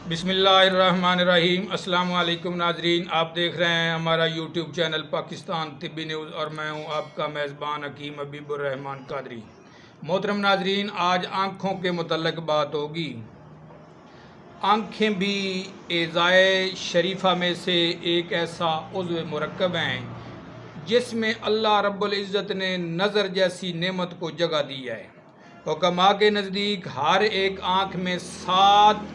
बिस्मिल्लाहिर्रहमानिर्रहीम। अस्सलाम वालेकुम नाजरीन, आप देख रहे हैं हमारा यूट्यूब चैनल पाकिस्तान तिब्बी न्यूज़ और मैं हूं आपका मेज़बान हकीम हबीबुर्रहमान कादरी। मोहतरम नाजरीन, आज आँखों के मुतल्लिक़ बात होगी। आँखें भी एज़ाए शरीफ़ा में से एक ऐसा उज़्व मुरक्कब हैं जिसमें अल्लाह रब्बुल इज़्ज़त ने नज़र जैसी नेमत को जगह दी है। हुक्मा के नज़दीक हर एक आँख में 7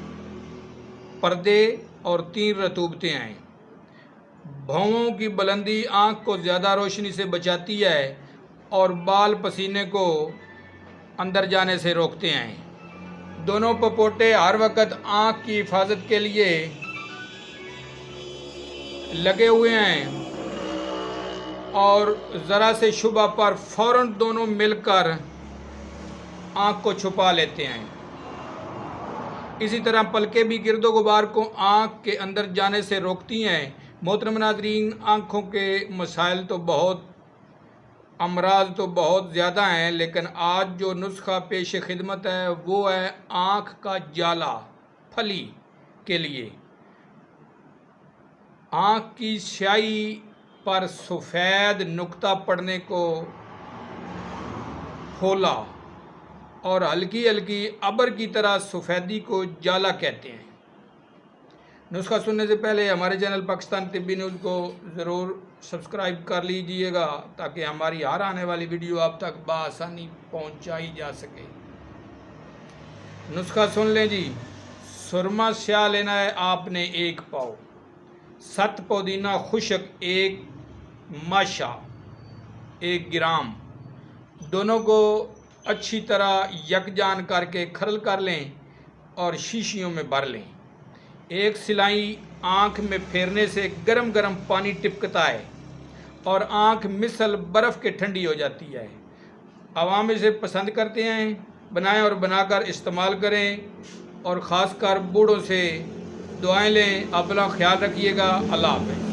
पर्दे और 3 रतूबतें हैं। भौंवों की बुलंदी आँख को ज़्यादा रोशनी से बचाती है और बाल पसीने को अंदर जाने से रोकते हैं। दोनों पपोटे हर वक्त आँख की हिफाजत के लिए लगे हुए हैं और ज़रा से शुबा पर फ़ौरन दोनों मिलकर आँख को छुपा लेते हैं। इसी तरह पलकें भी गिरदो गुबार को आँख के अंदर जाने से रोकती हैं। मोहतरम नाज़रीन, आँखों के मसाइल तो बहुत, अमराज तो बहुत ज़्यादा हैं, लेकिन आज जो नुस्खा पेश खिदमत है वो है आँख का जाला फली के लिए। आँख की स्याही पर सफ़ेद नुक्ता पड़ने को होला और हल्की हल्की अबर की तरह सफ़ेदी को जाला कहते हैं। नुस्खा सुनने से पहले हमारे चैनल पाकिस्तान तिब्बी न्यूज़ को ज़रूर सब्सक्राइब कर लीजिएगा ताकि हमारी हर आने वाली वीडियो आप तक बआसानी पहुंचाई जा सके। नुस्खा सुन लें जी। सुरमा स्याह लेना है आपने 1 पाव, 7 पुदीना खुशक 1 माशा 1 ग्राम, दोनों को अच्छी तरह यकजान करके खरल कर लें और शीशियों में भर लें। एक सिलाई आँख में फेरने से गरम गरम पानी टिपकता है और आँख मिसल बर्फ़ के ठंडी हो जाती है। आवाम इसे पसंद करते हैं, बनाएं और बनाकर इस्तेमाल करें और ख़ासकर बूढ़ों से दुआएं लें। अपना ख्याल रखिएगा। अल्लाह हाफ़िज़।